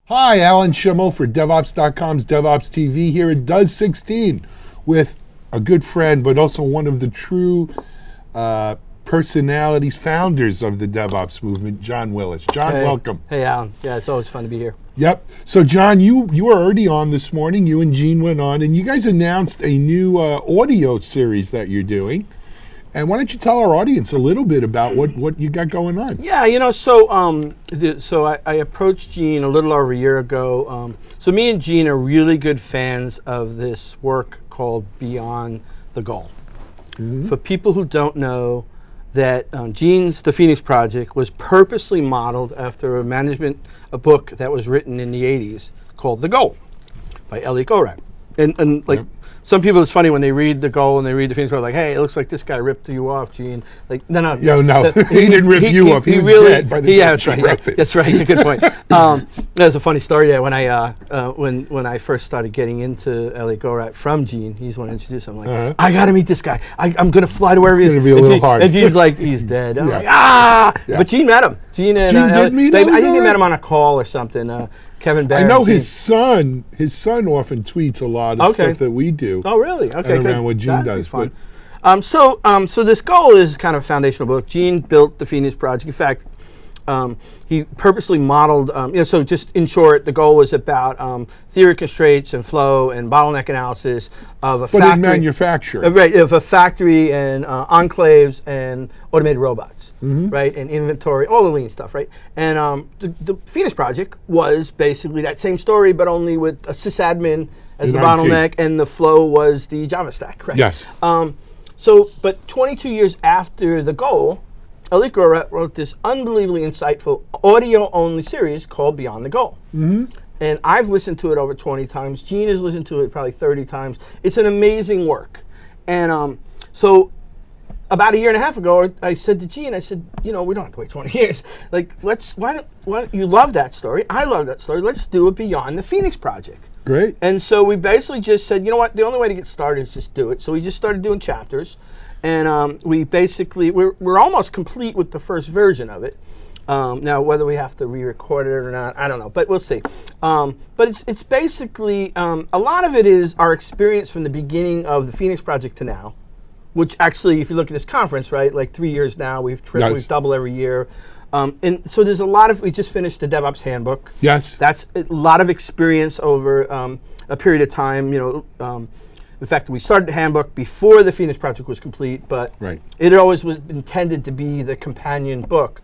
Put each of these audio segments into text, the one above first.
Hi, Alan Schimmel for DevOps.com's DevOps TV here at Does 16 with a good friend, but also one of the true personalities, founders of the DevOps movement, John Willis. John, welcome. Hey, Alan. Yeah, it's always fun to be here. Yep. So, John, you were already on this morning. You and Gene went on, and you guys announced a new audio series that you're doing. And why don't you tell our audience a little bit about what you got going on? Yeah, so I approached Gene a little over a year ago. So me and Gene are really good fans of this work called Beyond the Goal. Mm-hmm. For people who don't know, that Gene's The Phoenix Project was purposely modeled after a book that was written in the 80s called The Goal by Elliot Goldratt. And like, some people, it's funny when they read The Goal and they read The Phoenix Project, like, hey, it looks like this guy ripped you off, Gene. Like, no. No, he didn't rip you off. He was really dead by the time that's right. Yeah, that's right. That's a good point. There's a funny story there. When I first started getting into Elliot Goldratt from Gene, he's the one to introduce him. I'm like, I got to meet this guy. I'm going to fly to wherever he is. It's going to be a little hard. And Gene's like, he's dead. I'm like, Yeah. But Gene met him. Gene did meet him? I think he met him on a call or something. Kevin Barron. I know his son often tweets a lot of stuff that we do. Oh, really? Okay, around what Gene does. Fun. So this Goal is kind of a foundational book. Gene built the Phoenix Project. In fact, he purposely modeled, so just in short, the Goal was about theory constraints and flow and bottleneck analysis of a factory. But in manufacturing. Right, of a factory and enclaves and automated robots, right, and inventory, all the lean stuff, right? And the Phoenix Project was basically that same story, but only with a sysadmin as the bottleneck, and the flow was the Java stack, right? Yes. But 22 years after the Goal, Elliot Goldratt wrote this unbelievably insightful audio-only series called Beyond the Goal. Mm-hmm. And I've listened to it over 20 times. Gene has listened to it probably 30 times. It's an amazing work. And so about a year and a half ago, I said to Gene, I said, we don't have to wait 20 years. Like, why don't you love that story? I love that story. Let's do it Beyond the Phoenix Project. Great. And so we basically just said, you know what, the only way to get started is just do it. So we just started doing chapters. And we're almost complete with the first version of it. Now, whether we have to re-record it or not, I don't know, but we'll see. But it's basically, a lot of it is our experience from the beginning of the Phoenix Project to now, which actually, if you look at this conference, right, like 3 years now, we've we've doubled every year. And so there's a lot of, we just finished the DevOps Handbook. Yes. That's a lot of experience over a period of time, In fact, we started the Handbook before the Phoenix Project was complete, but it always was intended to be the companion book.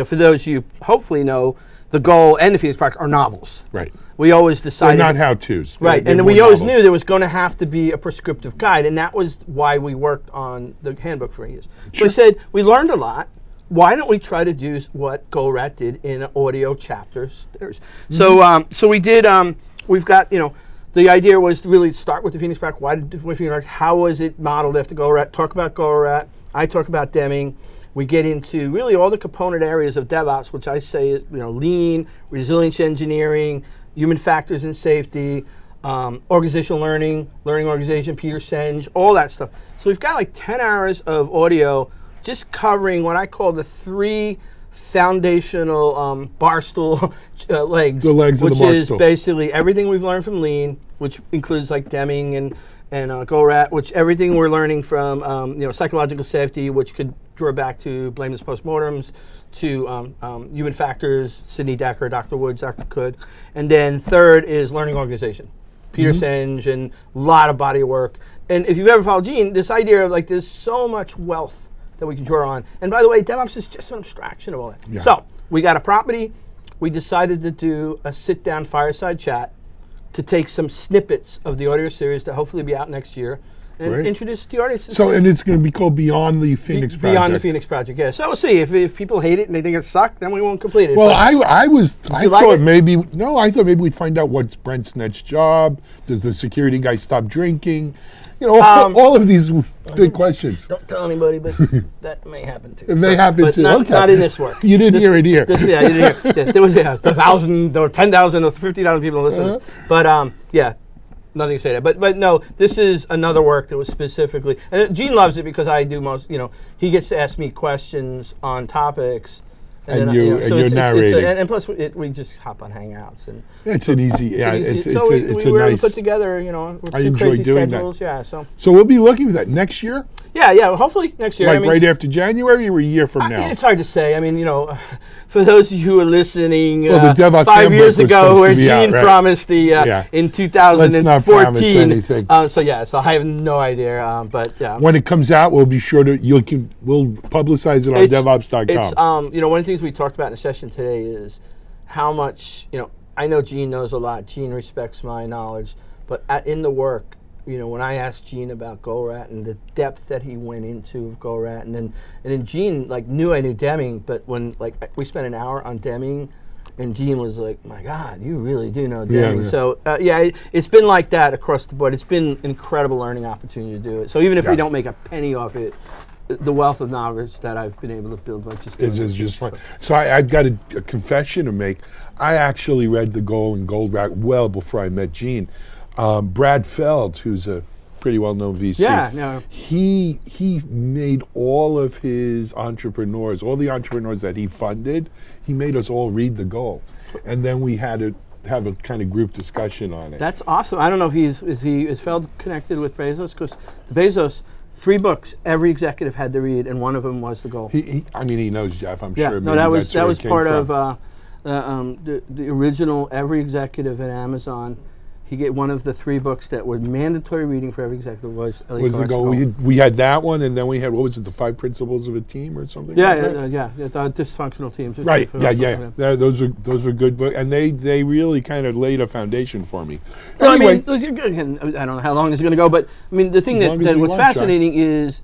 For those you hopefully know, the Goal and the Phoenix Project are novels. Right. We always decided... They're not how-tos. Right, and we always knew there was going to have to be a prescriptive guide, and that was why we worked on the Handbook for years. So we said, we learned a lot. Why don't we try to do what Goldratt did in audio chapters? So we did, we've got, the idea was to really start with the Phoenix Project. Why did the Phoenix Project? How was it modeled after Goldratt? Talk about Goldratt. I talk about Deming. We get into really all the component areas of DevOps, which I say is lean, resilience engineering, human factors and safety, organizational learning organization, Peter Senge, all that stuff. So we've got like 10 hours of audio just covering what I call the three foundational barstool legs. The legs of the barstool. Which is basically everything we've learned from Lean, which includes like Deming and Goldratt, which everything we're learning from psychological safety, which could draw back to blameless postmortems, to human factors, Sidney Decker, Dr. Woods, Dr. Cood. And then third is learning organization. Peter Senge, and a lot of body of work. And if you've ever followed Gene, this idea of like there's so much wealth that we can draw on. And by the way, DevOps is just an abstraction of all that. Yeah. So we got a property. We decided to do a sit-down fireside chat to take some snippets of the audio series that hopefully be out next year and introduce the audience. So, and it's going to be called Beyond the Phoenix Project. Beyond the Phoenix Project, yeah. So we'll see. If people hate it and they think it sucked, then we won't complete it. Well, I thought maybe we'd find out what's Brent's next job. Does the security guy stop drinking? All of these big questions. Don't tell anybody, but that may happen too. It may happen too. Not in this work. You didn't hear it here. You didn't hear it. There was 1,000, there were 10,000 or 50,000 people listening. But nothing to say that. But no, this is another work that was specifically, and Gene loves it because I do most. He gets to ask me questions on topics And then, you're narrating. and plus, we just hop on Hangouts. And it's an easy, it's so a we were able nice. to put together, I two enjoy crazy doing schedules. that. Yeah, so. So we'll be looking for that next year? Yeah, hopefully next year. Like right after January or a year from now? It's hard to say. I mean, for those of you who are listening, the DevOps 5 years Handbook was ago, supposed where to be out, Gene right? promised in 2014. Let's not promise anything. So I have no idea. But yeah, when it comes out, we'll be sure to we'll publicize it on DevOps.com. It's one of the things we talked about in the session today is how much I know Gene knows a lot. Gene respects my knowledge, but in the work, when I asked Gene about GoRat and the depth that he went into of GoRat, and then Gene knew I knew Deming, but when we spent an hour on Deming, and Gene was like, "My God, you really do know Deming." Yeah. So it's been like that across the board. It's been an incredible learning opportunity to do it. So even if we don't make a penny off it, the wealth of knowledge that I've been able to build by just doing is just fun. So I've got a confession to make. I actually read the Goal and GoRat well before I met Gene. Brad Feld, who's a pretty well-known VC, he made all of his entrepreneurs, all the entrepreneurs that he funded, he made us all read the Goal, and then we had to have a kind of group discussion on it. That's awesome. I don't know if is Feld connected with Bezos, because the Bezos. 3 books every executive had to read, and one of them was the Goal. He knows Jeff. I'm sure. No, that was part of the original. Every executive at Amazon, he get one of the 3 books that were mandatory reading for every executive was the Goal. We had that one, and then we had, what was it, the 5 Principles of a Team or something? Dysfunctional teams. Right. Those are good books, and they really kind of laid a foundation for me. Well, anyway, I don't know how long this is going to go, but I mean the thing that what's fascinating is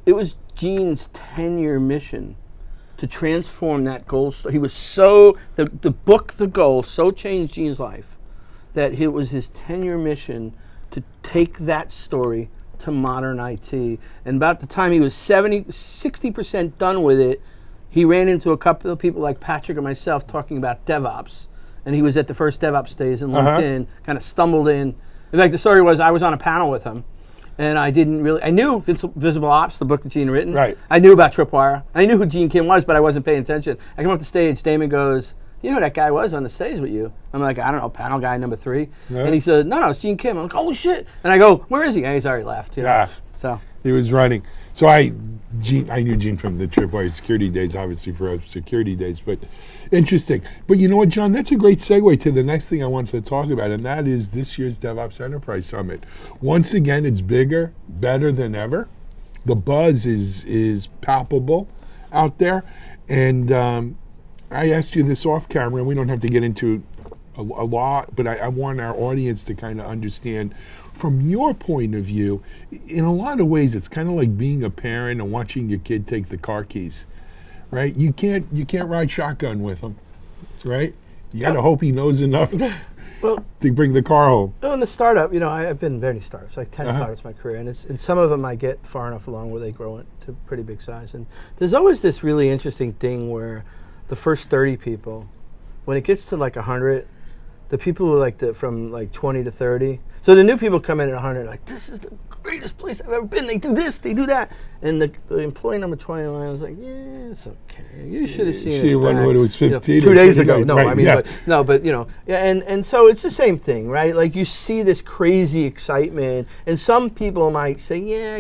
it was Gene's 10-year mission to transform that goal. He was the book, The Goal, so changed Gene's life that it was his 10-year mission to take that story to modern IT. And about the time he was 60% done with it, he ran into a couple of people like Patrick and myself talking about DevOps. And he was at the first DevOps days in LinkedIn, kind of stumbled in. In fact, the story was I was on a panel with him, and I knew Visible Ops, the book that Gene had written. Right. I knew about Tripwire. I knew who Gene Kim was, but I wasn't paying attention. I come off the stage, Damon goes, "You know who that guy was on the stage with you?" I'm like, "I don't know, panel guy number 3. Yeah. And he said, no, it's Gene Kim. I'm like, "Oh shit." And I go, "Where is he?" And he's already left. So he was running. So I knew Gene from the Tripwire security days, obviously for our security days, but interesting. But you know what, John, that's a great segue to the next thing I wanted to talk about, and that is this year's DevOps Enterprise Summit. Once again, it's bigger, better than ever. The buzz is palpable out there, and I asked you this off camera, and we don't have to get into a lot, but I want our audience to kind of understand from your point of view. In a lot of ways, it's kind of like being a parent and watching your kid take the car keys, right? You can't ride shotgun with him, right? You got to hope he knows enough to bring the car home. Well, in the startup, I've been in many startups, like 10 startups in my career, and some of them I get far enough along where they grow into pretty big size. And there's always this really interesting thing where the first 30 people, when it gets to like 100, the people who from 20 to 30. So the new people come in at 100, like, "This is the greatest place I've ever been. They do this, they do that." And the employee number 29 was like, "Yeah, it's okay. You should have seen it when it was 15 2 days ago." No, right, I mean, and so it's the same thing, right? Like you see this crazy excitement, and some people might say, "Yeah,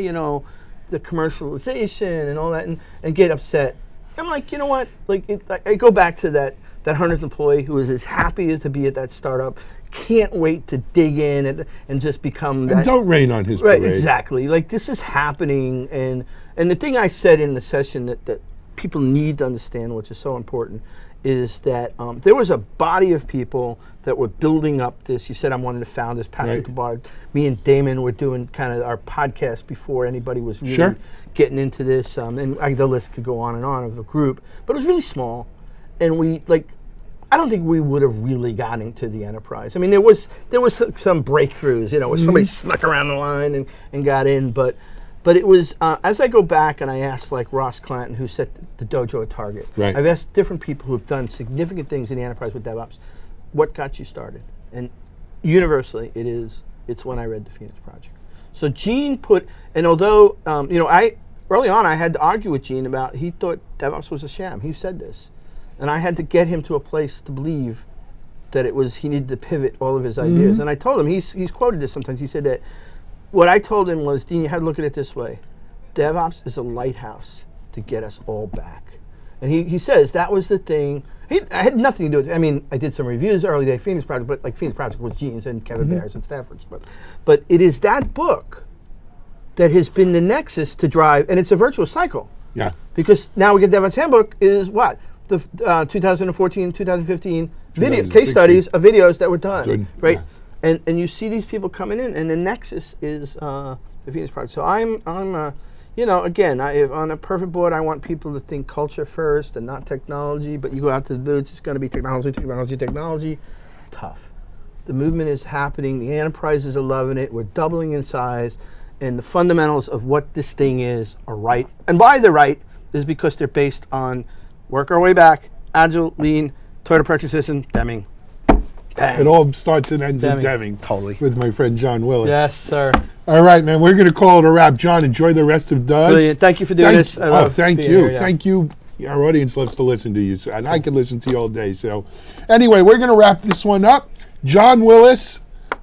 the commercialization and all that," and get upset. I'm like, you know what? I go back to that 100th employee who is as happy as to be at that startup, can't wait to dig in and just become that. And don't rain on his parade. Right, exactly. Like this is happening, and the thing I said in the session that people need to understand, which is so important, is that there was a body of people that were building up this. You said I'm one of the founders, Patrick Bard. Me and Damon were doing kind of our podcast before anybody was really getting into this, and the list could go on and on of a group, but it was really small, and I don't think we would have really gotten into the enterprise. I mean, there was some breakthroughs, where somebody snuck around the line and got in, but it was, as I go back and I asked like Ross Clanton, who set the dojo at Target, I've asked different people who have done significant things in the enterprise with DevOps, what got you started? And universally, it's when I read the Phoenix Project. So Gene and although, early on I had to argue with Gene about, he thought DevOps was a sham. He said this. And I had to get him to a place to believe that he needed to pivot all of his ideas. And I told him, he's quoted this sometimes, he said that, what I told him was, Dean, you had to look at it this way. DevOps is a lighthouse to get us all back. And he says that was the thing. I had nothing to do with it. I mean, I did some reviews, early day Phoenix Project, but like Phoenix Project was Gene's and Kevin Bears and Stafford's. But it is that book that has been the nexus to drive, and it's a virtuous cycle. Yeah. Because now we get DevOps Handbook is what? The 2014, 2015 video case studies of videos that were done. Good. Right? Yeah. And you see these people coming in, and the nexus is the Phoenix Project. So I'm again, if on a perfect board, I want people to think culture first and not technology. But you go out to the booths, it's going to be technology. Tough. The movement is happening. The enterprises are loving it. We're doubling in size, and the fundamentals of what this thing is are right. And why they're right is because they're based on work our way back, agile, lean, Toyota Production System, Deming. Bang. It all starts and ends in Deming. Totally. With my friend John Willis. Yes, sir. All right, man. We're going to call it a wrap. John, enjoy the rest of Does. Brilliant. Thank you for doing this. Thank you. Thank you. Our audience loves to listen to you, and I could listen to you all day. So, anyway, we're going to wrap this one up. John Willis.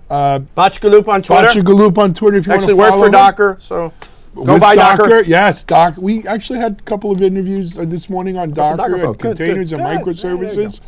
Botchgaloop on Twitter. Botchgaloop on Twitter if you want to follow work for him. Docker, so go With buy Docker. Yes, Docker. We actually had a couple of interviews this morning on Docker and containers and microservices.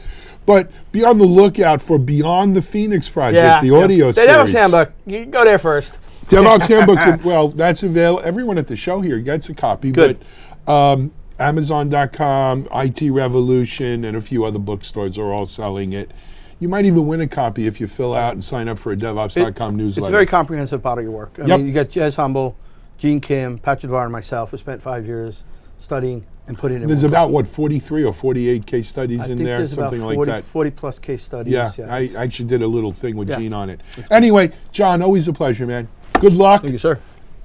But be on the lookout for Beyond the Phoenix Project, the audio series. The DevOps Handbook. You can go there first. DevOps Handbook, well, that's available. Everyone at the show here gets a copy. Good. But Amazon.com, IT Revolution, and a few other bookstores are all selling it. You might even win a copy if you fill out and sign up for a DevOps.com newsletter. It's a very comprehensive part of your work. I mean, you got Jez Humble, Gene Kim, Patrick Dwyer, and myself who spent 5 years studying and putting in. There's about, 43 or 48 case studies in there, something like that. 40 plus case studies. Yeah, I actually did a little thing with Gene on it. Anyway, John, always a pleasure, man. Good luck. Thank you, sir.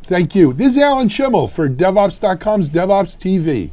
Thank you. This is Alan Schimmel for DevOps.com's DevOps TV.